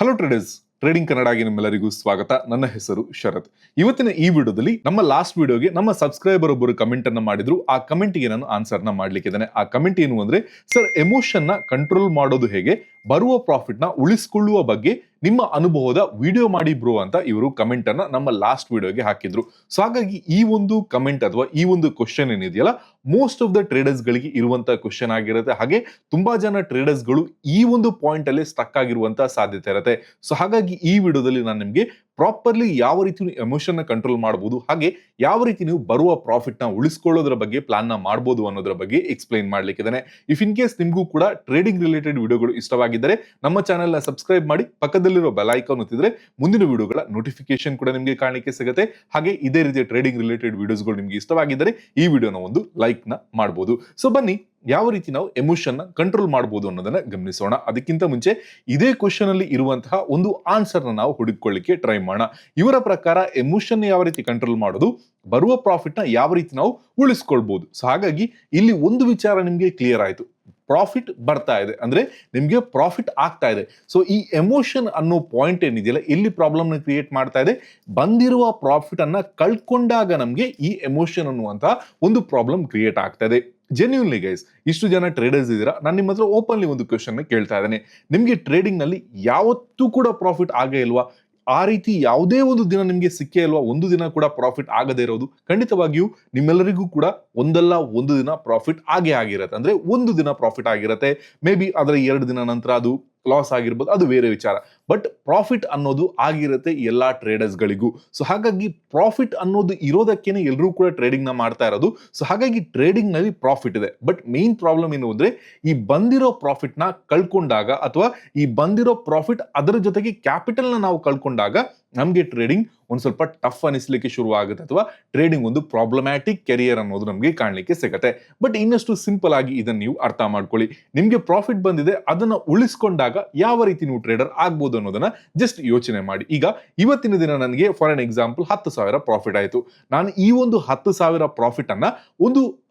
Hello traders, trading ಕನ್ನಡಗೆ ನಿಮ್ಮೆಲ್ಲರಿಗೂ ಸ್ವಾಗತ. ನನ್ನ ಹೆಸರು ಶರತ್. ಇವತ್ತಿನ ಈ ವಿಡಿಯೋದಲ್ಲಿ ನಮ್ಮ ಲಾಸ್ಟ್ ವಿಡಿಯೋಗೆ ನಮ್ಮ ಸಬ್ಸ್ಕ್ರೈಬರ್ ಒಬ್ಬರು ಕಮೆಂಟ್ ಅನ್ನ ಮಾಡಿದ್ರು. ಆ ಕಮೆಂಟ್ಗೆ ನಾನು ಆನ್ಸರ್ ನ ಮಾಡ್ಲಿಕ್ಕಿದ್ದೇನೆ. ಆ ಕಮೆಂಟ್ ಏನು ಅಂದ್ರೆ, ಸರ್ ಎಮೋಷನ್ ನ ಕಂಟ್ರೋಲ್ ಮಾಡೋದು ಹೇಗೆ, ಬರುವ ಪ್ರಾಫಿಟ್ ನ ಉಳಿಸಿಕೊಳ್ಳುವ ಬಗ್ಗೆ ನಿಮ್ಮ ಅನುಭವದ ವಿಡಿಯೋ ಮಾಡಿ ಬ್ರೋ ಅಂತ ಇವರು ಕಮೆಂಟ್ ಅನ್ನ ನಮ್ಮ ಲಾಸ್ಟ್ ವಿಡಿಯೋಗೆ ಹಾಕಿದ್ರು. ಸೊ ಹಾಗಾಗಿ ಈ ಒಂದು ಕಮೆಂಟ್ ಅಥವಾ ಈ ಒಂದು ಕ್ವಶನ್ ಏನಿದೆಯಲ್ಲ, ಮೋಸ್ಟ್ ಆಫ್ ದ ಟ್ರೇಡರ್ಸ್ ಗಳಿಗೆ ಇರುವಂತಹ ಕ್ವಶನ್ ಆಗಿರುತ್ತೆ. ಹಾಗೆ ತುಂಬಾ ಜನ ಟ್ರೇಡರ್ಸ್ ಗಳು ಈ ಒಂದು ಪಾಯಿಂಟ್ ಅಲ್ಲಿ ಸ್ಟಕ್ ಆಗಿರುವಂತಹ ಸಾಧ್ಯತೆ ಇರುತ್ತೆ. ಸೊ ಹಾಗಾಗಿ ಈ ವಿಡಿಯೋದಲ್ಲಿ ನಾನು ನಿಮಗೆ ಪ್ರಾಪರ್ಲಿ ಯಾವ ರೀತಿ ಎಮೋಷನ್ ನ ಕಂಟ್ರೋಲ್ ಮಾಡಬಹುದು, ಹಾಗೆ ಯಾವ ರೀತಿ ನೀವು ಬರುವ ಪ್ರಾಫಿಟ್ ನ ಉಳಿಸ್ಕೊಳ್ಳೋದ್ರ ಬಗ್ಗೆ ಪ್ಲಾನ್ ನ ಮಾಡಬಹುದು ಅನ್ನೋದ್ರ ಬಗ್ಗೆ ಎಕ್ಸ್ಪ್ಲೈನ್ ಮಾಡ್ಲಿಕ್ಕಿದ್ದೇನೆ. ಇಫ್ ಇನ್ ಕೇಸ್ ನಿಮಗೂ ಕೂಡ ಟ್ರೇಡಿಂಗ್ ರಿಲೇಟೆಡ್ ವಿಡಿಯೋಗಳು ಇಷ್ಟವಾಗಿದ್ದರೆ ನಮ್ಮ ಚಾನೆಲ್ ನ ಸಬ್ಸ್ಕ್ರೈಬ್ ಮಾಡಿ, ಪಕ್ಕದಲ್ಲಿರೋ ಬೆಲ್ ಐಕಾನ್ ಒತ್ತಿದ್ರೆ ಮುಂದಿನ ವಿಡಿಯೋಗಳ ನೋಟಿಫಿಕೇಶನ್ ಕೂಡ ನಿಮಗೆ ಕಾಣಲಿಕ್ಕೆ ಸಿಗುತ್ತೆ. ಹಾಗೆ ಇದೇ ರೀತಿಯ ಟ್ರೇಡಿಂಗ್ ರಿಲೇಟೆಡ್ ವಿಡಿಯೋಸ್ಗಳು ನಿಮಗೆ ಇಷ್ಟವಾಗಿದ್ದರೆ ಈ ವಿಡಿಯೋನ ಒಂದು ಲೈಕ್ ನ ಮಾಡಬಹುದು. ಸೊ ಬನ್ನಿ, ಯಾವ ರೀತಿ ನಾವು ಎಮೋಷನ್ ನ ಕಂಟ್ರೋಲ್ ಮಾಡಬಹುದು ಅನ್ನೋದನ್ನ ಗಮನಿಸೋಣ. ಅದಕ್ಕಿಂತ ಮುಂಚೆ ಇದೇ ಕ್ವಶನ್ ಅಲ್ಲಿ ಇರುವಂತಹ ಒಂದು ಆನ್ಸರ್ ನ ನಾವು ಹುಡುಕೊಳ್ಳಿಕ್ಕೆ ಟ್ರೈ ಮಾಡೋಣ. ಇವರ ಪ್ರಕಾರ ಎಮೋಷನ್ ಯಾವ ರೀತಿ ಕಂಟ್ರೋಲ್ ಮಾಡೋದು, ಬರುವ ಪ್ರಾಫಿಟ್ ನ ಯಾವ ರೀತಿ ನಾವು ಉಳಿಸ್ಕೊಳ್ಬಹುದು. ಸೊ ಹಾಗಾಗಿ ಇಲ್ಲಿ ಒಂದು ವಿಚಾರ ನಿಮ್ಗೆ ಕ್ಲಿಯರ್ ಆಯ್ತು, ಪ್ರಾಫಿಟ್ ಬರ್ತಾ ಇದೆ ಅಂದ್ರೆ ನಿಮ್ಗೆ ಪ್ರಾಫಿಟ್ ಆಗ್ತಾ ಇದೆ. ಸೊ ಈ ಎಮೋಷನ್ ಅನ್ನೋ ಪಾಯಿಂಟ್ ಏನಿದೆಯಲ್ಲ, ಇಲ್ಲಿ ಪ್ರಾಬ್ಲಮ್ ಕ್ರಿಯೇಟ್ ಮಾಡ್ತಾ ಇದೆ. ಬಂದಿರುವ ಪ್ರಾಫಿಟ್ ಅನ್ನ ಕಳ್ಕೊಂಡಾಗ ನಮ್ಗೆ ಈ ಎಮೋಷನ್ ಅನ್ನುವಂತಹ ಒಂದು ಪ್ರಾಬ್ಲಮ್ ಕ್ರಿಯೇಟ್ ಆಗ್ತಾ ಇದೆ. ಜೆನ್ಯೂನ್ಲಿ ಗೈಸ್, ಇಷ್ಟು ಜನ ಟ್ರೇಡರ್ಸ್ ಇದ್ದೀರಾ, ನಾನು ನಿಮ್ಮ ಹತ್ರ ಓಪನ್ಲಿ ಒಂದು ಕ್ವಶನ್ ಕೇಳ್ತಾ ಇದ್ದೇನೆ. ನಿಮ್ಗೆ ಟ್ರೇಡಿಂಗ್ ನಲ್ಲಿ ಯಾವತ್ತೂ ಕೂಡ ಪ್ರಾಫಿಟ್ ಆಗೇ ಇಲ್ವಾ? ಆ ರೀತಿ ಯಾವುದೇ ಒಂದು ದಿನ ನಿಮ್ಗೆ ಸಿಕ್ಕೇ ಇಲ್ವಾ? ಒಂದು ದಿನ ಕೂಡ ಪ್ರಾಫಿಟ್ ಆಗದೇ ಇರೋದು? ಖಂಡಿತವಾಗಿಯೂ ನಿಮ್ಮೆಲ್ಲರಿಗೂ ಕೂಡ ಒಂದಲ್ಲ ಒಂದು ದಿನ ಪ್ರಾಫಿಟ್ ಆಗೇ ಆಗಿರತ್ತೆ. ಅಂದ್ರೆ ಒಂದು ದಿನ ಪ್ರಾಫಿಟ್ ಆಗಿರತ್ತೆ, ಮೇ ಬಿ ಅದರ 2 ದಿನ ನಂತರ ಅದು ಲಾಸ್ ಆಗಿರ್ಬೋದು, ಅದು ಬೇರೆ ವಿಚಾರ. ಬಟ್ ಪ್ರಾಫಿಟ್ ಅನ್ನೋದು ಆಗಿರುತ್ತೆ ಎಲ್ಲಾ ಟ್ರೇಡರ್ಸ್ ಗಳಿಗೂ. ಸೊ ಹಾಗಾಗಿ ಪ್ರಾಫಿಟ್ ಅನ್ನೋದು ಇರೋದಕ್ಕೇನೆ ಎಲ್ಲರೂ ಕೂಡ ಟ್ರೇಡಿಂಗ್ ನ ಮಾಡ್ತಾ ಇರೋದು. ಸೊ ಹಾಗಾಗಿ ಟ್ರೇಡಿಂಗ್ ನಲ್ಲಿ ಪ್ರಾಫಿಟ್ ಇದೆ. ಬಟ್ ಮೇನ್ ಪ್ರಾಬ್ಲಮ್ ಏನು ಅಂದ್ರೆ, ಈ ಬಂದಿರೋ ಪ್ರಾಫಿಟ್ ನ ಕಳ್ಕೊಂಡಾಗ ಅಥವಾ ಈ ಬಂದಿರೋ ಪ್ರಾಫಿಟ್ ಅದರ ಜೊತೆಗೆ ಕ್ಯಾಪಿಟಲ್ ನ ನಾವು ಕಳ್ಕೊಂಡಾಗ ನಮ್ಗೆ ಟ್ರೇಡಿಂಗ್ ಒಂದ್ ಸ್ವಲ್ಪ ಟಫ್ ಅನಿಸ್ಲಿಕ್ಕೆ ಶುರು ಆಗುತ್ತೆ, ಅಥವಾ ಟ್ರೇಡಿಂಗ್ ಒಂದು ಪ್ರಾಬ್ಲಮ್ಯಾಟಿಕ್ ಕೆರಿಯರ್ ಅನ್ನೋದು ನಮ್ಗೆ ಕಾಣ್ಲಿಕ್ಕೆ ಸಿಗುತ್ತೆ. ಬಟ್ ಇನ್ನಷ್ಟು ಸಿಂಪಲ್ ಆಗಿ ಇದನ್ನ ನೀವು ಅರ್ಥ ಮಾಡ್ಕೊಳ್ಳಿ. ನಿಮ್ಗೆ ಪ್ರಾಫಿಟ್ ಬಂದಿದೆ, ಅದನ್ನ ಉಳಿಸ್ಕೊಂಡಾಗ ಯಾವ ರೀತಿ ನೀವು ಟ್ರೇಡರ್ ಆಗ್ಬೋದು ಅನ್ನೋದನ್ನ ಜಸ್ಟ್ ಯೋಚನೆ ಮಾಡಿ. ಈಗ ಇವತ್ತಿನ ದಿನ ನನಗೆ ಫಾರ್ ಅನ್ ಎಕ್ಸಾಂಪಲ್ 10,000 ಪ್ರಾಫಿಟ್ ಆಯ್ತು. ನಾನು ಈ ಒಂದು 10,000 ಪ್ರಾಫಿಟ್ ಅನ್ನ ಒಂದು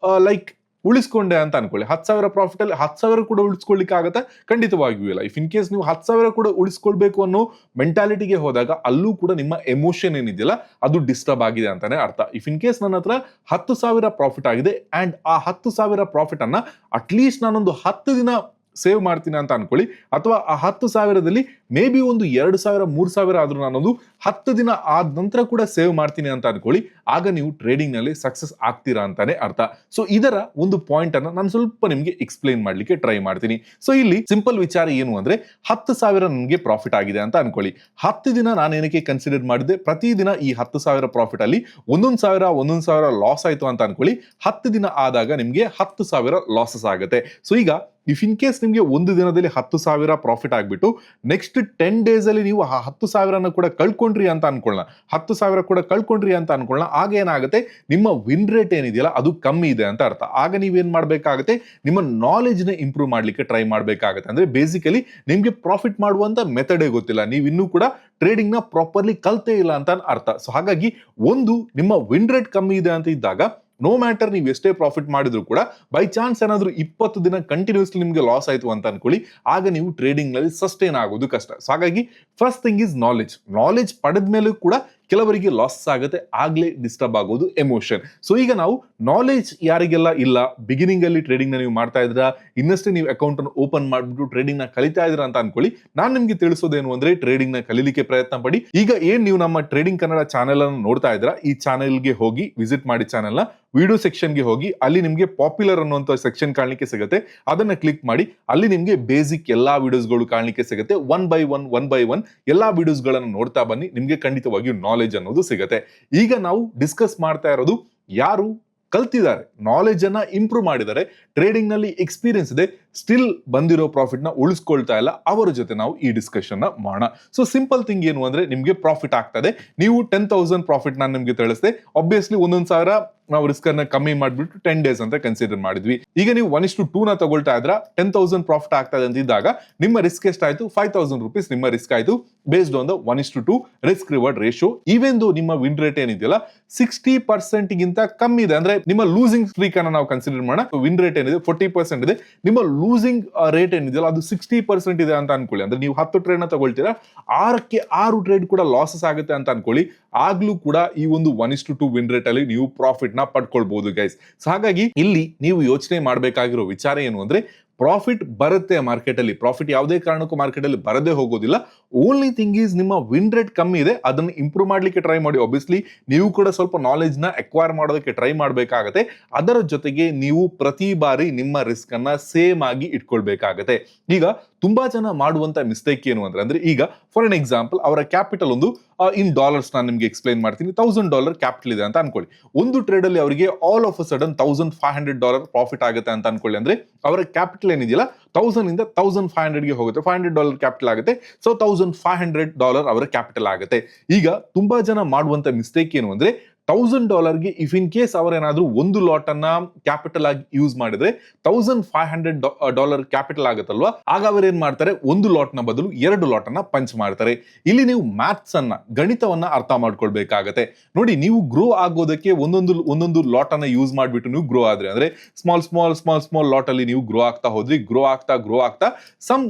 ಲೈಕ್ ಉಳಿಸ್ಕೊಂಡೆ ಅಂತ ಅನ್ಕೊಳ್ಳಿ. 10,000 ಪ್ರಾಫಿಟ್ ಅಲ್ಲಿ 10,000 ಕೂಡ ಉಳಿಸ್ಕೊಳ್ಳಿಕ್ಕೆ ಆಗತ್ತಾ? ಖಂಡಿತವಾಗಿಯೂ ಇಲ್ಲ. ಇಫ್ ಇನ್ ಕೇಸ್ ನೀವು 10,000 ಕೂಡ ಉಳಿಸ್ಕೊಳ್ಬೇಕು ಅನ್ನೋ ಮೆಂಟಾಲಿಟಿಗೆ ಹೋದಾಗ ಅಲ್ಲೂ ಕೂಡ ನಿಮ್ಮ ಎಮೋಷನ್ ಏನಿದೆಯಲ್ಲ ಅದು ಡಿಸ್ಟರ್ಬ್ ಆಗಿದೆ ಅಂತಾನೆ ಅರ್ಥ. ಇಫ್ ಇನ್ ಕೇಸ್ ನನ್ನ ಹತ್ರ 10,000 ಪ್ರಾಫಿಟ್ ಆಗಿದೆ ಅಂಡ್ ಆ 10,000 ಪ್ರಾಫಿಟ್ ಅನ್ನ ಅಟ್ಲೀಸ್ಟ್ ನಾನೊಂದು 10 ದಿನ ಸೇವ್ ಮಾಡ್ತೀನಿ ಅಂತ ಅನ್ಕೊಳ್ಳಿ, ಅಥವಾ ಆ 10,000ದಲ್ಲಿ ಮೇ ಬಿ ಒಂದು 2,000 3,000 ಆದ್ರೂ ನಾನೊಂದು 10 ದಿನ ಆದ ನಂತರ ಕೂಡ ಸೇವ್ ಮಾಡ್ತೀನಿ ಅಂತ ಅನ್ಕೊಳ್ಳಿ, ಆಗ ನೀವು ಟ್ರೇಡಿಂಗ್ ನಲ್ಲಿ ಸಕ್ಸಸ್ ಆಗ್ತೀರಾ ಅಂತಾನೆ ಅರ್ಥ. ಸೊ ಇದರ ಒಂದು ಪಾಯಿಂಟ್ ಅನ್ನ ನಾನು ಸ್ವಲ್ಪ ನಿಮ್ಗೆ ಎಕ್ಸ್ಪ್ಲೈನ್ ಮಾಡ್ಲಿಕ್ಕೆ ಟ್ರೈ ಮಾಡ್ತೀನಿ. ಸೊ ಇಲ್ಲಿ ಸಿಂಪಲ್ ವಿಚಾರ ಏನು ಅಂದ್ರೆ, 10,000 ನನಗೆ ಪ್ರಾಫಿಟ್ ಆಗಿದೆ ಅಂತ ಅನ್ಕೊಳ್ಳಿ. 10 ದಿನ ನಾನು ಏನಕ್ಕೆ ಕನ್ಸಿಡರ್ ಮಾಡಿದೆ, ಪ್ರತಿದಿನ ಈ 10,000 ಪ್ರಾಫಿಟ್ ಅಲ್ಲಿ 1,000 ಲಾಸ್ ಆಯ್ತು ಅಂತ ಅನ್ಕೊಳ್ಳಿ. 10 ದಿನ ಆದಾಗ ನಿಮ್ಗೆ 10,000 ಲಾಸಸ್ ಆಗುತ್ತೆ. ಸೊ ಈಗ ಇಫ್ ಇನ್ ಕೇಸ್ ನಿಮ್ಗೆ ಒಂದು ದಿನದಲ್ಲಿ 10,000 ಪ್ರಾಫಿಟ್ ಆಗ್ಬಿಟ್ಟು ನೆಕ್ಸ್ಟ್ 10 ಡೇಸ್ ಅಲ್ಲಿ ನೀವು 10,000 ಕೂಡ ಕಳ್ಕೊಂಡ್ರಿ ಅಂತ ಅನ್ಕೊಳ್ಳೋಣ, 10,000 ಕೂಡ ಕಳ್ಕೊಂಡ್ರಿ ಅಂತ ಅನ್ಕೊಳ್ಳೋಣ, ಆಗ ಏನಾಗುತ್ತೆ, ನಿಮ್ಮ ವಿನ್ ರೇಟ್ ಏನಿದೆಯಲ್ಲ ಅದು ಕಮ್ಮಿ ಇದೆ ಅಂತ ಅರ್ಥ. ಆಗ ನೀವೇನ್ ಮಾಡ್ಬೇಕಾಗತ್ತೆ, ನಿಮ್ಮ ನಾಲೆಜ್ ನ ಇಂಪ್ರೂವ್ ಮಾಡ್ಲಿಕ್ಕೆ ಟ್ರೈ ಮಾಡ್ಬೇಕಾಗತ್ತೆ. ಅಂದ್ರೆ ಬೇಸಿಕಲಿ ನಿಮ್ಗೆ ಪ್ರಾಫಿಟ್ ಮಾಡುವಂತ ಮೆಥಡೇ ಗೊತ್ತಿಲ್ಲ, ನೀವು ಇನ್ನೂ ಕೂಡ ಟ್ರೇಡಿಂಗ್ ನ ಪ್ರಾಪರ್ಲಿ ಕಲ್ತೇ ಇಲ್ಲ ಅಂತ ಅರ್ಥ. ಸೊ ಹಾಗಾಗಿ ಒಂದು ನಿಮ್ಮ ವಿನ್ ರೇಟ್ ಕಮ್ಮಿ ಇದೆ ಅಂತ ಇದ್ದಾಗ ನೋ ಮ್ಯಾಟರ್ ನೀವು ಎಷ್ಟೇ ಪ್ರಾಫಿಟ್ ಮಾಡಿದ್ರು ಕೂಡ ಬೈ ಚಾನ್ಸ್ ಏನಾದ್ರೂ 20 ದಿನ ಕಂಟಿನ್ಯೂಸ್ಲಿ ನಿಮ್ಗೆ ಲಾಸ್ ಆಯ್ತು ಅಂತ ಅನ್ಕೊಳ್ಳಿ, ಆಗ ನೀವು ಟ್ರೇಡಿಂಗ್ ನಲ್ಲಿ ಸಸ್ಟೈನ್ ಆಗೋದು ಕಷ್ಟ. ಸೊ ಹಾಗಾಗಿ ಫಸ್ಟ್ ಥಿಂಗ್ ಇಸ್ ನಾಲೆಜ್ ಪಡೆದ ಮೇಲೂ ಕೂಡ ಕೆಲವರಿಗೆ ಲಾಸ್ ಆಗುತ್ತೆ, ಆಗ್ಲೇ ಡಿಸ್ಟರ್ಬ್ ಆಗೋದು ಎಮೋಷನ್. ಸೊ ಈಗ ನಾವು ನಾಲೆಜ್ ಯಾರಿಗೆಲ್ಲ ಇಲ್ಲ, ಬಿಗಿನಿಂಗ್ ಅಲ್ಲಿ ಟ್ರೇಡಿಂಗ್ ನ ನೀವು ಮಾಡ್ತಾ ಇದ್ರ, ಇನ್ನಷ್ಟೇ ನೀವು ಅಕೌಂಟ್ ಅನ್ನು ಓಪನ್ ಮಾಡ್ಬಿಟ್ಟು ಟ್ರೇಡಿಂಗ್ ನ ಕಲಿತಾ ಇದ್ರ ಅಂತ ಅನ್ಕೊಳ್ಳಿ, ನಾನು ನಿಮ್ಗೆ ತಿಳಿಸೋದೇನು ಅಂದ್ರೆ, ಟ್ರೇಡಿಂಗ್ ನ ಕಲಿಲಿಕ್ಕೆ ಪ್ರಯತ್ನ ಪಡಿ. ಈಗ ಏನ್ ನೀವು ನಮ್ಮ ಟ್ರೇಡಿಂಗ್ ಕನ್ನಡ ಚಾನೆಲ್ ಅನ್ನು ನೋಡ್ತಾ ಇದ್ರ, ಈ ಚಾನೆಲ್ಗೆ ಹೋಗಿ ವಿಸಿಟ್ ಮಾಡಿ, ಚಾನೆಲ್ ನ ವಿಡಿಯೋ ಸೆಕ್ಷನ್ ಗೆ ಹೋಗಿ, ಅಲ್ಲಿ ನಿಮ್ಗೆ ಪಾಪ್ಯುಲರ್ ಅನ್ನುವಂತ ಸೆಕ್ಷನ್ ಕಾಣ್ಲಿಕ್ಕೆ ಸಿಗುತ್ತೆ, ಅದನ್ನ ಕ್ಲಿಕ್ ಮಾಡಿ. ಅಲ್ಲಿ ನಿಮ್ಗೆ ಬೇಸಿಕ್ ಎಲ್ಲಾ ವಿಡಿಯೋಸ್ಗಳು ಕಾಣ್ಲಿಕ್ಕೆ ಸಿಗುತ್ತೆ. ಒನ್ ಬೈ ಒನ್ ಎಲ್ಲಾ ವಿಡಿಯೋಸ್ ಗಳನ್ನು ನೋಡ್ತಾ ಬನ್ನಿ, ನಿಮ್ಗೆ ಖಂಡಿತವಾಗಿಯೂ ನಾಲೆಜ್ ಅನ್ನೋದು ಸಿಗುತ್ತೆ. ಈಗ ನಾವು ಡಿಸ್ಕಸ್ ಮಾಡ್ತಾ ಇರೋದು ಯಾರು ಕಲ್ತಿದ್ದಾರೆ, ನಾಲೆಜ್ ಅನ್ನ ಇಂಪ್ರೂವ್ ಮಾಡಿದ್ದಾರೆ, ಟ್ರೇಡಿಂಗ್ ನಲ್ಲಿ ಎಕ್ಸ್ಪೀರಿಯನ್ಸ್ ಇದೆ, ಸ್ಟಿಲ್ ಬಂದಿರೋ ಪ್ರಾಫಿಟ್ ನ ಉಳಿಸ್ಕೊಳ್ತಾ ಇಲ್ಲ, ಅವರ ಜೊತೆ ನಾವು ಈ ಡಿಸ್ಕಷನ್ ನ ಮಾಡೋಣ. ಸೊ ಸಿಂಪಲ್ ಥಿಂಗ್ ಏನು ಅಂದ್ರೆ, ನಿಮ್ಗೆ ಪ್ರಾಫಿಟ್ ಆಗ್ತದೆ, ನೀವು 10,000 ಪ್ರಾಫಿಟ್ ನಾನು ನಿಮ್ಗೆ ತಿಳಿಸಿದೆ. ಆಬ್ವಿಯಸ್ಲಿ 1,000 ನಾವು ರಿಸ್ಕ್ ಅನ್ನ ಕಮ್ಮಿ ಮಾಡ್ಬಿಟ್ಟು 10 ಡೇಸ್ ಅಂತ ಕನ್ಸಿಡರ್ ಮಾಡಿದ್ವಿ. ಈಗ ನೀವು 1:2 ನ ತಗೊಳ್ತಾ ಇದ್ರ 10,000 ಪ್ರಾಫಿಟ್ ಆಗ್ತದೆ ಅಂತ ಇದ್ದಾಗ ನಿಮ್ಮ ರಿಸ್ಕ್ ಎಷ್ಟಾಯ್ತು, 5,000 ರೂಪೀಸ್ ನಿಮ್ಮ ರಿಸ್ಕ್ ಆಯ್ತು, based on the 1:2 risk reward ratio. Even ದೋ ನಿಮ್ಮ ವಿನ್ ರೇಟ್ ಏನಿದೆಯಲ್ಲ 60% ಗಿಂತ ಕಮ್ಮಿ ಇದೆ, ಅಂದ್ರೆ ನಿಮ್ಮ ಲೂಸಿಂಗ್ ಸ್ಟ್ರೀಕ್ ಅನ್ನ ನಾವು ಕನ್ಸಿಡರ್ ಮಾಡೋಣ. ವಿನ್ ರೇಟ್ ಏನಿದೆ 40% ಇದೆ, ನಿಮ್ಮ ಲೂಸಿಂಗ್ ರೇಟ್ ಏನಿದೆಯಲ್ಲ ಅದು 60% ಇದೆ ಅಂತ ಅನ್ಕೊಳ್ಳಿ. ಅಂದ್ರೆ ನೀವು 10 ಟ್ರೇಡ್ ನ ತಗೊಳ್ತೀರಾ, 6ಕ್ಕೆ 6 ಟ್ರೇಡ್ ಕೂಡ ಲಾಸಸ್ ಆಗುತ್ತೆ ಅಂತ ಅನ್ಕೊಳ್ಳಿ. ಆಗ್ಲೂ ಕೂಡ ಈ ಒಂದು 1:2 ವಿನ್ ರೇಟ್ ಅಲ್ಲಿ ನೀವು ಪ್ರಾಫಿಟ್ ನ ಪಡ್ಕೊಳ್ಬಹುದು ಗೈಸ್. ಹಾಗಾಗಿ ಇಲ್ಲಿ ನೀವು ಯೋಚನೆ ಮಾಡಬೇಕಾಗಿರೋ ವಿಚಾರ ಏನು ಅಂದ್ರೆ, ಪ್ರಾಫಿಟ್ ಬರುತ್ತೆ ಮಾರ್ಕೆಟ್ ಅಲ್ಲಿ, ಪ್ರಾಫಿಟ್ ಯಾವುದೇ ಕಾರಣಕ್ಕೂ ಮಾರ್ಕೆಟ್ ಅಲ್ಲಿ ಬರದೇ ಹೋಗೋದಿಲ್ಲ. ಓನ್ಲಿ ಥಿಂಗ್ ಈಸ್ ನಿಮ್ಮ ವಿನ್ ರೇಟ್ ಕಮ್ಮಿ ಇದೆ, ಅದನ್ನು ಇಂಪ್ರೂವ್ ಮಾಡ್ಲಿಕ್ಕೆ ಟ್ರೈ ಮಾಡಿ. ಆಬ್ವಿಯಸ್ಲಿ ನೀವು ಕೂಡ ಸ್ವಲ್ಪ ನಾಲೆಜ್ ನ ಅಕ್ವೈರ್ ಮಾಡೋದಕ್ಕೆ ಟ್ರೈ ಮಾಡಬೇಕಾಗತ್ತೆ. ಅದರ ಜೊತೆಗೆ ನೀವು ಪ್ರತಿ ಬಾರಿ ನಿಮ್ಮ ರಿಸ್ಕ್ ಅನ್ನ ಸೇಮ್ ಆಗಿ ಇಟ್ಕೊಳ್ಬೇಕಾಗತ್ತೆ. ಈಗ ತುಂಬಾ ಜನ ಮಾಡುವಂತ ಮಿಸ್ಟೇಕ್ ಏನು ಅಂದ್ರೆ ಈಗ ಫಾರ್ ಎನ್ ಎಕ್ಸಾಂಪಲ್ ಅವರ ಕ್ಯಾಪಿಟಲ್ ಒಂದು ಇನ್ ಡಾಲರ್ಸ್ ನಾನು ನಿಮ್ಗೆ ಎಕ್ಸ್ಪ್ಲೈನ್ ಮಾಡ್ತೀನಿ. $1000 ಕ್ಯಾಪಿಟಲ್ ಇದೆ ಅಂತ ಅನ್ಕೊಳ್ಳಿ. ಒಂದು ಟ್ರೇಡ್ ಅಲ್ಲಿ ಅವರಿಗೆ all of a sudden $1500 profit ಆಗುತ್ತೆ ಅಂತ ಅನ್ಕೊಳ್ಳಿ. ಅಂದ್ರೆ ಅವರ ಕ್ಯಾಪಿಟಲ್ ಏನಿದೆಯಲ್ಲ 1000 ಇಂದ 1500 ಗೆ ಹೋಗುತ್ತೆ, $500 ಕ್ಯಾಪಿಟಲ್ ಆಗುತ್ತೆ. ಸೊ $1500 ಅವರ ಕ್ಯಾಪಿಟಲ್ ಆಗುತ್ತೆ. ಈಗ ತುಂಬಾ ಜನ ಮಾಡುವಂತ ಮಿಸ್ಟೇಕ್ ಏನು ಅಂದ್ರೆ, $1000 ಗೆ ಇಫ್ ಇನ್ ಕೇಸ್ ಅವರೇನಾದ್ರೂ ಒಂದು ಲಾಟ್ ಅನ್ನ ಕ್ಯಾಪಿಟಲ್ ಆಗಿ ಯೂಸ್ ಮಾಡಿದ್ರೆ $1500 ಕ್ಯಾಪಿಟಲ್ ಆಗುತ್ತಲ್ವಾ, ಆಗ ಅವರೇನ್ ಮಾಡ್ತಾರೆ, ಒಂದು ಲಾಟ್ ನ ಬದಲು 2 ಲಾಟ್ ಅನ್ನ ಪಂಚ್ ಮಾಡ್ತಾರೆ. ಇಲ್ಲಿ ನೀವು ಮ್ಯಾಥ್ಸ್ ಅನ್ನ, ಗಣಿತವನ್ನ ಅರ್ಥ ಮಾಡ್ಕೊಳ್ಬೇಕಾಗತ್ತೆ. ನೋಡಿ, ನೀವು ಗ್ರೋ ಆಗೋದಕ್ಕೆ ಒಂದೊಂದು ಲಾಟ್ ಅನ್ನ ಯೂಸ್ ಮಾಡ್ಬಿಟ್ಟು ನೀವು ಗ್ರೋ ಆದ್ರೆ, ಅಂದ್ರೆ ಸ್ಮಾಲ್ ಲಾಟ್ ಅಲ್ಲಿ ನೀವು ಗ್ರೋ ಆಗ್ತಾ ಹೋದ್ರಿ, ಗ್ರೋ ಆಗ್ತಾ ಸಮ್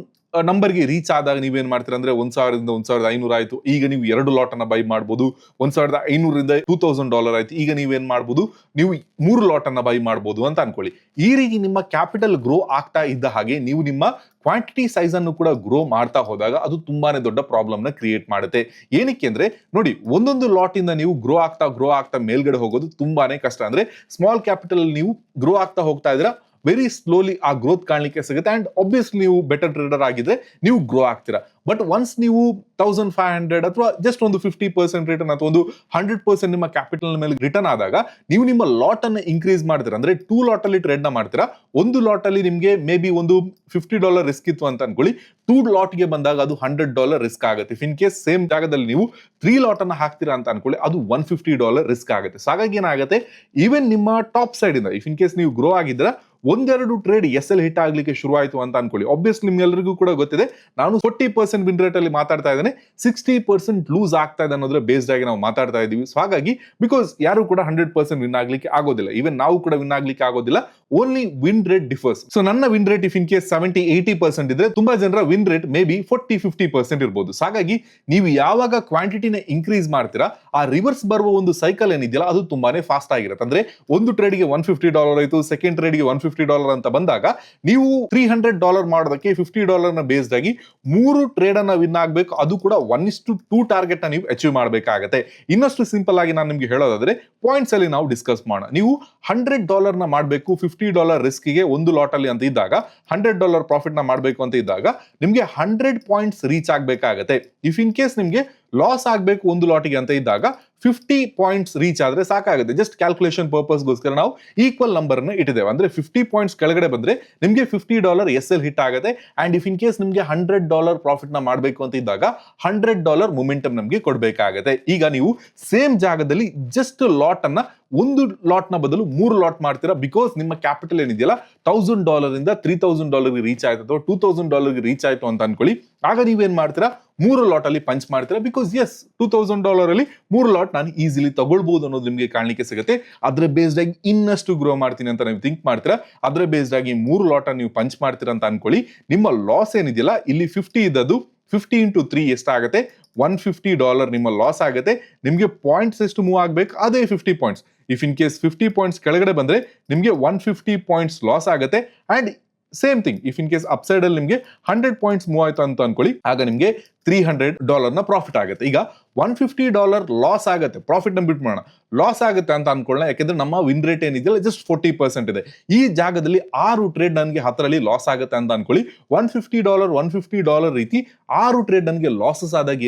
ನಂಬರ್ಗೆ ರೀಚ್ ಆದಾಗ ನೀವೇನ್ ಮಾಡ್ತೀರಾ ಅಂದ್ರೆ, 1000ರಿಂದ 1500 ಆಯ್ತು, ಈಗ ನೀವು 2 ಲಾಟ್ ಅನ್ನ ಬೈ ಮಾಡ್ಬೋದು. 1500ರಿಂದ $2000 ಆಯ್ತು, ಈಗ ನೀವೇನ್ ಮಾಡ್ಬೋದು, ನೀವು 3 ಲಾಟ್ ಅನ್ನ ಬೈ ಮಾಡ್ಬೋದು ಅಂತ ಅನ್ಕೊಳ್ಳಿ. ಈ ರೀತಿ ನಿಮ್ಮ ಕ್ಯಾಪಿಟಲ್ ಗ್ರೋ ಆಗ್ತಾ ಇದ್ದ ಹಾಗೆ ನೀವು ನಿಮ್ಮ ಕ್ವಾಂಟಿಟಿ ಸೈಜ್ ಅನ್ನು ಕೂಡ ಗ್ರೋ ಮಾಡ್ತಾ ಹೋದಾಗ ಅದು ತುಂಬಾನೇ ದೊಡ್ಡ ಪ್ರಾಬ್ಲಮ್ ನ ಕ್ರಿಯೇಟ್ ಮಾಡುತ್ತೆ. ಏನಕ್ಕೆ ಅಂದ್ರೆ ನೋಡಿ, ಒಂದೊಂದು ಲಾಟ್ ಇಂದ ನೀವು ಗ್ರೋ ಆಗ್ತಾ ಮೇಲ್ಗಡೆ ಹೋಗೋದು ತುಂಬಾನೇ ಕಷ್ಟ. ಅಂದ್ರೆ ಸ್ಮಾಲ್ ಕ್ಯಾಪಿಟಲ್ ನೀವು ಗ್ರೋ ಆಗ್ತಾ ಹೋಗ್ತಾ ಇದ್ದೀರಾ, ವೆರಿ ಸ್ಲೋಲಿ ಆ ಗ್ರೋತ್ ಕಾಣಲಿಕ್ಕೆ ಸಿಗುತ್ತೆ. ಅಂಡ್ ಆಬ್ವಿಯಸ್ಲಿ ನೀವು ಬೆಟರ್ ಟ್ರೇಡರ್ ಆಗಿದ್ರೆ ನೀವು ಗ್ರೋ ಆಗ್ತೀರಾ. ಬಟ್ ಒನ್ಸ್ ನೀವು 1500 ಅಥವಾ ಜಸ್ಟ್ ಒಂದು 50% ರಿಟರ್ನ್ ಅಥವಾ ಒಂದು 100% ನಿಮ್ಮ ಕ್ಯಾಪಿಟಲ್ ಮೇಲೆ ರಿಟರ್ನ್ ಆದಾಗ ನೀವು ನಿಮ್ಮ ಲಾಟ್ ಅನ್ನು ಇನ್ಕ್ರೀಸ್ ಮಾಡ್ತೀರಾ. ಅಂದ್ರೆ 2 ಲಾಟ್ ಅಲ್ಲಿ ಟ್ರೇಡ್ ನ ಮಾಡ್ತೀರಾ. ಒಂದು ಲಾಟ್ ಅಲ್ಲಿ ನಿಮ್ಗೆ ಮೇ ಬಿ ಒಂದು $50 ರಿಸ್ಕ್ ಇತ್ತು ಅಂತ ಅನ್ಕೊಳ್ಳಿ. 2 ಲಾಟ್ ಗೆ ಬಂದಾಗ ಅದು $100 ರಿಸ್ಕ್ ಆಗುತ್ತೆ. ಇನ್ ಕೇಸ್ ಸೇಮ್ ಜಾಗದಲ್ಲಿ ನೀವು 3 ಲಾಟ್ ಅನ್ನ ಹಾಕ್ತೀರಾ ಅಂತ ಅನ್ಕೊಳ್ಳಿ, ಅದು $150 ರಿಸ್ಕ್ ಆಗುತ್ತೆ. ಸೊ ಹಾಗಾಗಿ ಏನಾಗುತ್ತೆ, ಈವನ್ ನಿಮ್ಮ ಟಾಪ್ ಸೈಡ್ ಇಂದ ಇಫ್ ಇನ್ ಕೇಸ್ ನೀವು ಗ್ರೋ ಆಗಿದ್ರ ಒಂದೆರಡು ಟ್ರೇಡ್ ಎಲ್ ಹಿಟ್ ಆಗ್ಲಿಕ್ಕೆ ಶುರು ಆಯ್ತು ಅಂತ ಅನ್ಕೊಳ್ಳಿ, ಆಬ್ವಿಯಸ್ಲಿ ನಿಮ್ಗೆಲ್ಲರಿಗೂ ಕೂಡ ಗೊತ್ತಿದೆ, ನಾನು 40% ವಿನ್ ರೇಟ್ ಅಲ್ಲಿ ಮಾತಾಡ್ತಾ ಇದ್ದೇನೆ, 60% ಲೂಸ್ ಆಗ್ತಾ ಇದೆ ಅನ್ನೋದ್ರ ಬೇಸ್ಡ್ ಆಗಿ ನಾವು ಮಾತಾಡ್ತಾ ಇದೀವಿ. ಸೊ ಹಾಗಾಗಿ ಬಿಕಾಸ್ ಯಾರು ಕೂಡ 100% ವಿನ್ ಆಗ್ಲಿಕ್ಕೆ ಆಗೋದಿಲ್ಲ, ಈವನ್ ನಾವು ಕೂಡ ವಿನ್ ಆಗ್ಲಿಕ್ಕೆ ಆಗೋದಿಲ್ಲ. Only win rate differs. So ನನ್ನ win rate if in case 70-80% ಇದ್ರೆ, ತುಂಬಾ ಜನರ ವಿನ್ ರೇಟ್ ಮೇ ಬಿ 40-50% ಇರ್ಬೋದು. ಸೊ ಹಾಗಾಗಿ ನೀವು ಯಾವಾಗ ಕ್ವಾಂಟಿಟಿನ ಇನ್ಕ್ರೀಸ್ ಮಾಡ್ತೀರಾ, ಆ ರಿವರ್ಸ್ ಬರುವ ಒಂದು ಸೈಕಲ್ ಏನಿದೆಯಲ್ಲ ಅದು ತುಂಬಾನೇ ಫಾಸ್ಟ್ ಆಗಿರುತ್ತೆ. ಅಂದ್ರೆ ಒಂದು ಟ್ರೇಡ್ಗೆ $150 ಆಯ್ತು, ಸೆಕೆಂಡ್ ಟ್ರೇಡ್ಗೆ $150 ಅಂತ ಬಂದಾಗ ನೀವು $300 ಮಾಡೋದಕ್ಕೆ $50 ನ ಬೇಸ್ಡ್ ಆಗಿ 3 ಟ್ರೇಡ್ ಅನ್ನ ವಿನ್ ಆಗ್ಬೇಕು. ಅದು ಕೂಡ 1:2 ಟಾರ್ಗೆಟ್ ನ ನೀವು ಅಚೀವ್ ಮಾಡಬೇಕಾಗತ್ತೆ. ಇನ್ನಷ್ಟು ಸಿಂಪಲ್ ಆಗಿ ನಾನು ನಿಮ್ಗೆ ಹೇಳೋದಾದ್ರೆ ಪಾಯಿಂಟ್ಸ್ ಅಲ್ಲಿ ನಾವು ಡಿಸ್ಕಸ್ ಮಾಡೋಣ. ನೀವು $100 ನ ಮಾಡಬೇಕು, $50 ರಿಸ್ಕ್ ಗೆ ಒಂದು ಲಾಟ್ ಅಲ್ಲಿ ಅಂತ ಇದ್ದಾಗ, $100 ಪ್ರಾಫಿಟ್ ನ ಮಾಡಬೇಕು ಅಂತ ಇದ್ದಾಗ ನಿಮ್ಗೆ 100 ಪಾಯಿಂಟ್ಸ್ ರೀಚ್ ಆಗ್ಬೇಕಾಗತ್ತೆ. ಇಫ್ ಇನ್ ಕೇಸ್ ನಿಮ್ಗೆ ಲಾಸ್ ಆಗ್ಬೇಕು ಒಂದು ಲಾಟಿಗೆ ಅಂತ ಇದ್ದಾಗ 50 ಪಾಯಿಂಟ್ಸ್ ರೀಚ್ ಆದ್ರೆ ಸಾಕಾಗುತ್ತೆ. ಜಸ್ಟ್ ಕ್ಯಾಲ್ಕುಲೇಷನ್ ಪರ್ಪಸ್ ಗೋಸ್ಕರ ನಾವು ಈಕ್ವಲ್ ನಂಬರ್ ಅನ್ನು ಇಟ್ಟಿದ್ದೇವೆ. ಅಂದ್ರೆ 50 ಪಾಯಿಂಟ್ಸ್ ಕೆಳಗಡೆ ಬಂದ್ರೆ ನಿಮ್ಗೆ $50 ಎಲ್ ಹಿಟ್ ಆಗುತ್ತೆ. ಅಂಡ್ ಇಫ್ ಇನ್ ಕೇಸ್ ನಿಮ್ಗೆ $100 ಪ್ರಾಫಿಟ್ ನ ಮಾಡಬೇಕು ಅಂತ ಇದ್ದಾಗ $100 ಮೊಮೆಂಟಮ್ ನಮ್ಗೆ ಕೊಡ್ಬೇಕಾಗತ್ತೆ. ಈಗ ನೀವು ಸೇಮ್ ಜಾಗದಲ್ಲಿ ಜಸ್ಟ್ ಲಾಟ್ ಅನ್ನ ಒಂದು ಲಾಟ್ ನ ಬದಲು 3 ಲಾಟ್ ಮಾಡ್ತೀರಾ. ಬಿಕಾಸ್ ನಿಮ್ಮ ಕ್ಯಾಪಿಟಲ್ ಏನಿದೆಯಲ್ಲ $1000 ಇಂದ $3000 ರೀಚ್ ಆಯ್ತು ಅಥವಾ $2000 ರೀಚ್ ಆಯ್ತು ಅಂತ ಅನ್ಕೊಳ್ಳಿ. ಆಗ ನೀವೇನ್ ಮಾಡ್ತೀರಾ, 3 ಲಾಟ್ ಅಲ್ಲಿ ಪಂಚ್ ಮಾಡ್ತೀರಾ. ಬಿಕಾಸ್ ಎಸ್, $2000 ಅಲ್ಲಿ 3 ಲಾಟ್ ನಾನು ಈಸಿಲಿ ತಗೊಳ್ಬಹುದು ಅನ್ನೋದು ನಿಮ್ಗೆ ಕಾಣಲಿಕ್ಕೆ ಸಿಗುತ್ತೆ. ಅದ್ರ ಬೇಸ್ಡ್ ಆಗಿ ಇನ್ನಷ್ಟು ಗ್ರೋ ಮಾಡ್ತೀನಿ ಅಂತ ನೀವು ಥಿಂಕ್ ಮಾಡ್ತೀರಾ. ಅದ್ರ ಬೇಸ್ಡ್ ಆಗಿ 3 ಲಾಟ್ ನೀವು ಪಂಚ್ ಮಾಡ್ತೀರಾ ಅಂತ ಅನ್ಕೊಳ್ಳಿ. ನಿಮ್ಮ ಲಾಸ್ ಏನಿದೆಯಲ್ಲ, ಇಲ್ಲಿ 50 ಇದ್ದದ್ದು 50 into 3 ಎಷ್ಟಾಗುತ್ತೆ, $150 ನಿಮ್ಮ ಲಾಸ್ ಆಗುತ್ತೆ. ನಿಮ್ಗೆ ಪಾಯಿಂಟ್ಸ್ ಎಷ್ಟು ಮೂವ್ ಆಗ್ಬೇಕು, ಅದೇ 50 points. If in case 50 points ಕೆಳಗಡೆ ಬಂದ್ರೆ ನಿಮ್ಗೆ 150 ಪಾಯಿಂಟ್ಸ್ ಲಾಸ್ ಆಗುತ್ತೆ. And same thing, if in case upside ಅಲ್ಲಿ ನಿಮ್ಗೆ 100 ಪಾಯಿಂಟ್ಸ್ ಮೂವ್ ಆಯ್ತು ಅಂತ ಅನ್ಕೊಳ್ಳಿ, ಆಗ ನಿಮ್ಗೆ $300 ನ ಪ್ರಾಫಿಟ್ ಆಗುತ್ತೆ. ಈಗ $150 ಲಾಸ್ ಆಗುತ್ತೆ, ಪ್ರಾಫಿಟ್ ನ ಬಿಟ್ ಮಾಡೋಣ, ಲಾಸ್ ಆಗುತ್ತೆ ಅಂತ ಅನ್ಕೊಳ್ಳೋಣ. ಯಾಕಂದ್ರೆ ನಮ್ಮ ವಿನ್ ರೇಟ್ ಏನಿದೆಯಲ್ಲ ಜಸ್ಟ್ 40% ಇದೆ. ಈ ಜಾಗದಲ್ಲಿ 6 ಟ್ರೇಡ್ ನನಗೆ 10ರಲ್ಲಿ ಲಾಸ್ ಆಗುತ್ತೆ ಅಂತ ಅನ್ಕೊಳ್ಳಿ. $150 ರೀತಿ 6 ಟ್ರೇಡ್ ನನಗೆ ಲಾಸಸ್ ಆದಾಗ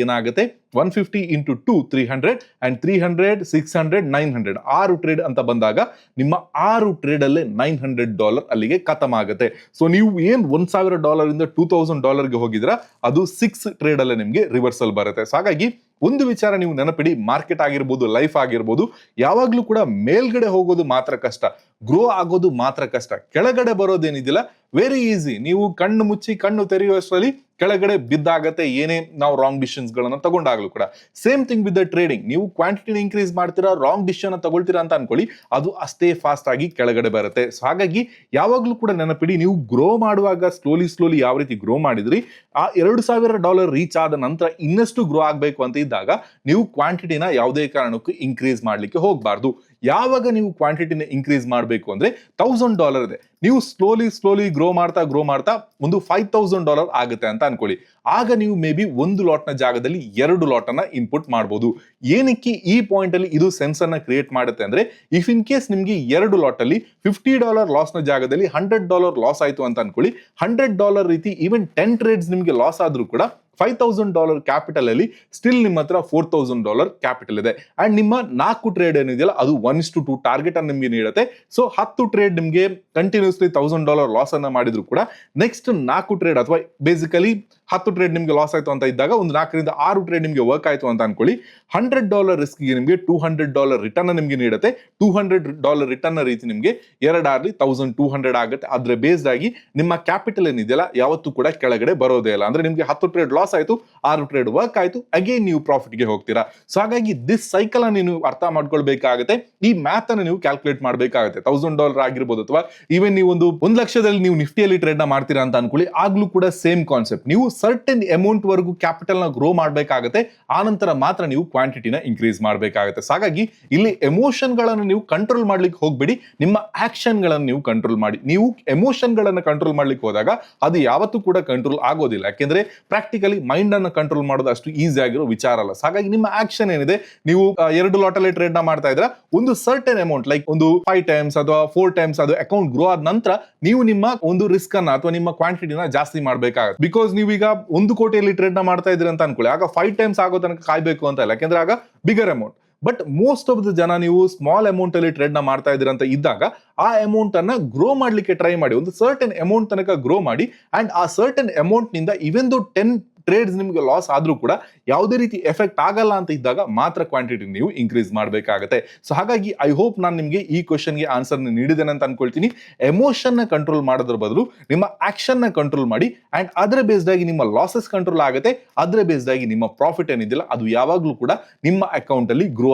ಏನಾಗುತ್ತೆ, 150 into 2 300 and 300 600 900 6 ಟ್ರೇಡ್ ಅಂತ ಬಂದಾಗ ನಿಮ್ಮ 6 ಟ್ರೇಡ್ ಅಲ್ಲೇ $900 ಅಲ್ಲಿಗೆ ಖತಮ್ ಆಗುತ್ತೆ. ಸೊ ನೀವು ಏನ್ $1000 ಇಂದ $2000 ಗೆ ಹೋಗಿದ್ರ, ಅದು 6 ಟ್ರೇಡ್ ಅಲ್ಲೇ ನಿಮ್ಗೆ ರಿವರ್ಸಲ್ ಬರುತ್ತೆ. ಸೊ ಹಾಗಾಗಿ ಒಂದು ವಿಚಾರ ನೀವು ನೆನಪಿಡಿ, ಮಾರ್ಕೆಟ್ ಆಗಿರ್ಬೋದು, ಲೈಫ್ ಆಗಿರ್ಬೋದು, ಯಾವಾಗ್ಲೂ ಕೂಡ ಮೇಲ್ಗಡೆ ಹೋಗೋದು ಮಾತ್ರ ಕಷ್ಟ, ಗ್ರೋ ಆಗೋದು ಮಾತ್ರ ಕಷ್ಟ. ಕೆಳಗಡೆ ಬರೋದೇನಿದಿಲ್ಲ ವೆರಿ ಈಸಿ. ನೀವು ಕಣ್ಣು ಮುಚ್ಚಿ ಕಣ್ಣು ತೆರೆಯುವಷ್ಟರಲ್ಲಿ ಕೆಳಗಡೆ ಬಿದ್ದಾಗತ್ತೆ, ಏನೇ ನಾವು ರಾಂಗ್ ಡಿಸಿಷನ್ಸ್ ಗಳನ್ನ ತಗೊಂಡಾಗ್ಲೂ ಕೂಡ. Same thing with the trading. ನೀವು ಕ್ವಾಂಟಿಟಿನ ಇನ್ಕ್ರೀಸ್ ಮಾಡ್ತೀರಾ, ರಾಂಗ್ ಡಿಸಿಷನ್ ತಗೊಳ್ತೀರಾ ಅಂತ ಅನ್ಕೊಳ್ಳಿ, ಅದು ಅಷ್ಟೇ ಫಾಸ್ಟ್ ಆಗಿ ಕೆಳಗಡೆ ಬರುತ್ತೆ. ಸೊ ಹಾಗಾಗಿ ಯಾವಾಗ್ಲೂ ಕೂಡ ನೆನಪಿಡಿ, ನೀವು ಗ್ರೋ ಮಾಡುವಾಗ ಸ್ಲೋಲಿ ಯಾವ ರೀತಿ ಗ್ರೋ ಮಾಡಿದ್ರಿ, ಆ $2,000 ರೀಚ್ ಆದ ನಂತರ ಇನ್ನಷ್ಟು ಗ್ರೋ ಆಗ್ಬೇಕು ಅಂತ ಇದ್ದಾಗ ನೀವು ಕ್ವಾಂಟಿಟಿನ ಯಾವುದೇ ಕಾರಣಕ್ಕೂ ಇನ್ಕ್ರೀಸ್ ಮಾಡ್ಲಿಕ್ಕೆ ಹೋಗಬಾರ್ದು. ಯಾವಾಗ ನೀವು ಕ್ವಾಂಟಿಟಿನ ಇನ್ಕ್ರೀಸ್ ಮಾಡಬೇಕು ಅಂದ್ರೆ $1,000 ಇದೆ, ನೀವು ಸ್ಲೋಲಿ ಗ್ರೋ ಮಾಡ್ತಾ ಒಂದು $5,000 ಆಗುತ್ತೆ ಅಂತ ಅನ್ಕೊಳ್ಳಿ. ಆಗ ನೀವು ಮೇ ಬಿ ಒಂದು ಲಾಟ್ನ ಜಾಗದಲ್ಲಿ 2 ಲಾಟನ್ನ ಇನ್ಪುಟ್ ಮಾಡಬಹುದು. ಏನಕ್ಕೆ ಈ ಪಾಯಿಂಟ್ ಅಲ್ಲಿ ಇದು ಸೆನ್ಸ್ ಅನ್ನ ಕ್ರಿಯೇಟ್ ಮಾಡುತ್ತೆ ಅಂದ್ರೆ, ಇಫ್ ಇನ್ ಕೇಸ್ ನಿಮ್ಗೆ 2 ಲಾಟ್ ಅಲ್ಲಿ $50 ಲಾಸ್ ನ ಜಾಗದಲ್ಲಿ $100 ಲಾಸ್ ಆಯ್ತು ಅಂತ ಅನ್ಕೊಳ್ಳಿ, $100 ರೀತಿ ಈವನ್ 10 ಟ್ರೇಡ್ಸ್ ನಿಮ್ಗೆ ಲಾಸ್ ಆದ್ರೂ ಕೂಡ $5,000 ಕ್ಯಾಪಿಟಲ್ ಅಲ್ಲಿ ಸ್ಟಿಲ್ ನಿಮ್ಮ ಹತ್ರ $4,000 ಕ್ಯಾಪಿಟಲ್ ಇದೆ. ಅಂಡ್ ನಿಮ್ಮ 4 ಟ್ರೇಡ್ ಏನಿದೆಯಲ್ಲ ಅದು 1:2 ಟಾರ್ಗೆಟ್ ಅನ್ನು ನಿಮ್ಗೆ ನೀಡುತ್ತೆ. ಸೊ 10 ಟ್ರೇಡ್ ನಿಮ್ಗೆ ಕಂಟಿನ್ಯೂಸ್ಲಿ $1,000 ಲಾಸ್ ಅನ್ನ ಮಾಡಿದ್ರು ಕೂಡ ನೆಕ್ಸ್ಟ್ 4 ಟ್ರೇಡ್ ಅಥವಾ ಬೇಸಿಕಲಿ 10 ಟ್ರೇಡ್ ನಿಮ್ಗೆ ಲಾಸ್ ಆಯ್ತು ಅಂತ ಇದ್ದಾಗ ಒಂದು 4 ರಿಂದ 6 ಟ್ರೇಡ್ ನಿಮ್ಗೆ ವರ್ಕ್ ಆಯ್ತು ಅಂತ ಅನ್ಕೊಳ್ಳಿ, $100 ರಿಸ್ಕ್ ಗೆ ನಿಮ್ಗೆ $200 ರಿಟರ್ನ್ ನಿಮ್ಗೆ ನೀಡುತ್ತೆ. $200 ರಿಟರ್ನ್ ರೀತಿ ನಿಮ್ಗೆ 2 ಆರ್ಲಿ 1,200 ಆಗುತ್ತೆ. ಅದ್ರ ಬೇಸ್ಡ್ ಆಗಿ ನಿಮ್ಮ ಕ್ಯಾಪಿಟಲ್ ಏನಿದೆಯಲ್ಲ ಯಾವತ್ತೂ ಕೂಡ ಕೆಳಗಡೆ ಬರೋದೇ ಇಲ್ಲ. ಅಂದ್ರೆ ನಿಮ್ಗೆ 10 ಟ್ರೇಡ್ ಲಾಸ್ ಆಯ್ತು, 6 ಟ್ರೇಡ್ ವರ್ಕ್ ಆಯ್ತು, ಅಗೇನ್ ನೀವು ಪ್ರಾಫಿಟ್ ಗೆ ಹೋಗ್ತೀರಾ. ಸೊ ಹಾಗಾಗಿ ದಿಸ್ ಸೈಕಲ್ ಅನ್ನು ನೀವು ಅರ್ಥ ಮಾಡ್ಕೊಳ್ಬೇಕಾಗುತ್ತೆ, ಈ ಮ್ಯಾಥ್ ಅನ್ನು ನೀವು ಕ್ಯಾಲ್ಕುಲೇಟ್ ಮಾಡಬೇಕಾಗುತ್ತೆ. $1,000 ಆಗಿರ್ಬೋದು ಅಥವಾ ಈವನ್ ನೀವು ಒಂದು 1,00,000ದಲ್ಲಿ ನೀವು ನಿಫ್ಟಿಯಲ್ಲಿ ಟ್ರೇಡ್ ನ ಮಾಡ್ತೀರಾ ಅಂತ ಅನ್ಕೊಳ್ಳಿ, ಆಗ್ಲೂ ಕೂಡ ಸೇಮ್ ಕಾನ್ಸೆಪ್ಟ್. ನೀವು ಸರ್ಟನ್ ಅಮೌಂಟ್ ವರೆಗೂ ಕ್ಯಾಪಿಟಲ್ ನ ಗ್ರೋ ಮಾಡಬೇಕಾಗುತ್ತೆ, ಆನಂತರ ಮಾತ್ರ ನೀವು ಕ್ವಾಂಟಿಟಿನ ಇನ್ಕ್ರೀಸ್ ಮಾಡಬೇಕಾಗುತ್ತೆ. ಸೊ ಹಾಗಾಗಿ ಇಲ್ಲಿ ಎಮೋಷನ್ ಗಳನ್ನು ನೀವು ಕಂಟ್ರೋಲ್ ಮಾಡ್ಲಿಕ್ಕೆ ಹೋಗ್ಬೇಡಿ, ನಿಮ್ಮ ಆಕ್ಷನ್ ಗಳನ್ನು ನೀವು ಕಂಟ್ರೋಲ್ ಮಾಡಿ. ನೀವು ಎಮೋಷನ್ ಗಳನ್ನ ಕಂಟ್ರೋಲ್ ಮಾಡ್ಲಿಕ್ಕೆ ಹೋದಾಗ ಅದು ಯಾವತ್ತೂ ಕೂಡ ಕಂಟ್ರೋಲ್ ಆಗೋದಿಲ್ಲ. ಯಾಕೆಂದ್ರೆ ಪ್ರಾಕ್ಟಿಕಲಿ ಮೈಂಡ್ ಅನ್ನು ಕಂಟ್ರೋಲ್ ಮಾಡೋದು ಅಷ್ಟು ಈಸಿ ಆಗಿರೋ ವಿಚಾರ ಅಲ್ಲ. ಹಾಗಾಗಿ ನಿಮ್ಮ ಆಕ್ಷನ್ ಏನಿದೆ, ನೀವು 2 ಲಾಟಲ್ಲಿ ಟ್ರೇಡ್ ನ ಮಾಡ್ತಾ ಇದ್ರೆ ಒಂದು ಸರ್ಟನ್ ಅಮೌಂಟ್ ಲೈಕ್ ಒಂದು 5 ಟೈಮ್ಸ್ ಅಥವಾ 4 ಟೈಮ್ಸ್ ಅದು ಅಕೌಂಟ್ ಗ್ರೋ ಆದ ನಂತರ ನೀವು ನಿಮ್ಮ ಒಂದು ರಿಸ್ಕ್ ಅನ್ನ ಅಥವಾ ನಿಮ್ಮ ಕ್ವಾಂಟಿಟಿನ ಜಾಸ್ತಿ ಮಾಡಬೇಕಾಗುತ್ತೆ. ಬಿಕಾಸ್ ನೀವು ಈಗ 1 ಕೋಟಿಯಲ್ಲಿ ಟ್ರೇಡ್ ನ ಮಾಡ್ತಾ ಇದ್ರಿ ಅಂತ ಅನ್ಕೊಳ್ಳಿ, ಆಗ 5 ಟೈಮ್ಸ್ ಆಗೋ ತನಕ ಕಾಯ್ಬೇಕು ಅಂತ ಇಲ್ಲ, ಯಾಕೆಂದ್ರೆ ಆಗ bigger amount. But most of the ಜನ ನೀವು ಸ್ಮಾಲ್ ಅಮೌಂಟ್ ಅಲ್ಲಿ ಟ್ರೇಡ್ ನ ಮಾಡ್ತಾ ಇದ್ದೀರಾ ಅಂತ ಇದ್ದಾಗ ಆ ಅಮೌಂಟ್ ಅನ್ನ ಗ್ರೋ ಮಾಡ್ಲಿಕ್ಕೆ ಟ್ರೈ ಮಾಡಿ, ಒಂದು ಸರ್ಟನ್ ಅಮೌಂಟ್ ತನಕ ಗ್ರೋ ಮಾಡಿ. ಅಂಡ್ ಆ ಸರ್ಟನ್ ಅಮೌಂಟ್ ನಿಂದ ಇವನ್ ದೋ 10 ಟ್ರೇಡ್ಸ್ ನಿಮ್ಗೆ ಲಾಸ್ ಆದ್ರೂ ಕೂಡ ಯಾವುದೇ ರೀತಿ ಎಫೆಕ್ಟ್ ಆಗಲ್ಲ ಅಂತ ಇದ್ದಾಗ ಮಾತ್ರ ಕ್ವಾಂಟಿಟಿ ನೀವು ಇನ್ಕ್ರೀಸ್ ಮಾಡಬೇಕಾಗುತ್ತೆ. ಸೊ ಹಾಗಾಗಿ ಐ ಹೋಪ್ ನಾನು ನಿಮ್ಗೆ ಈ ಕ್ವಶನ್ ಗೆ ಆನ್ಸರ್ ನೀಡಿದ್ದೇನೆ ಅಂತ ಅನ್ಕೊಳ್ತೀನಿ. ಎಮೋಷನ್ ನ ಕಂಟ್ರೋಲ್ ಮಾಡೋದ್ರ ಬದಲು ನಿಮ್ಮ ಆಕ್ಷನ್ ನ ಕಂಟ್ರೋಲ್ ಮಾಡಿ, ಅಂಡ್ ಅದರ ಬೇಸ್ಡ್ ಆಗಿ ನಿಮ್ಮ ಲಾಸಸ್ ಕಂಟ್ರೋಲ್ ಆಗುತ್ತೆ. ಅದರ ಬೇಸ್ಡ್ ಆಗಿ ನಿಮ್ಮ ಪ್ರಾಫಿಟ್ ಏನಿದೆಯಲ್ಲ ಅದು ಯಾವಾಗ್ಲೂ ಕೂಡ ನಿಮ್ಮ ಅಕೌಂಟ್ ಅಲ್ಲಿ ಗ್ರೋ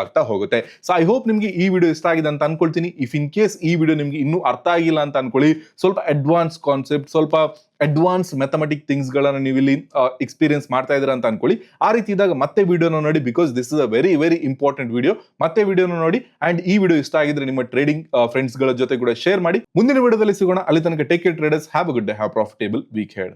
ಆಗ್ತಾ ಹೋಗುತ್ತೆ. ಸೊ ಐ ಹೋಪ್ ನಿಮ್ಗೆ ಈ ವಿಡಿಯೋ ಇಷ್ಟ ಆಗಿದೆ ಅಂತ ಅನ್ಕೊಳ್ತೀನಿ. ಇಫ್ ಇನ್ ಕೇಸ್ ಈ ವಿಡಿಯೋ ನಿಮ್ಗೆ ಇನ್ನೂ ಅರ್ಥ ಆಗಿಲ್ಲ ಅಂತ ಅನ್ಕೊಳ್ಳಿ, ಸ್ವಲ್ಪ ಅಡ್ವಾನ್ಸ್ ಕಾನ್ಸೆಪ್ಟ್, ಸ್ವಲ್ಪ ಅಡ್ವಾನ್ಸ್ ಮ್ಯಾಥಮೆಟಿಕ್ ಥಿಂಗ್ಸ್ ಗಳನ್ನ ನೀವು ಇಲ್ಲಿ ಎಕ್ಸ್ಪೀರಿಯನ್ಸ್ ಮಾಡ್ತಾ ಇದ್ದೀರಾ ಅಂತ ಅನ್ಕೊಳ್ಳಿ. ಆ ರೀತಿ ಇದ್ದಾಗ ಮತ್ತೆ ವಿಡಿಯೋನ ನೋಡಿ, because this is a very very important video. ಮತ್ತೆ ವಿಡಿಯೋನ ನೋಡಿ, ಅಂಡ್ ಈ ವಿಡಿಯೋ ಇಷ್ಟ ಆಗಿದ್ರೆ ನಿಮ್ಮ ಟ್ರೇಡಿಂಗ್ ಫ್ರೆಂಡ್ಸ್ ಗಳ ಜೊತೆ ಕೂಡ ಶೇರ್ ಮಾಡಿ. ಮುಂದಿನ ವಿಡಿಯೋದಲ್ಲಿ ಸಿಗೋಣ. ಅಲ್ಲಿ ತನಕ take care traders. Have a good day, have profitable week head.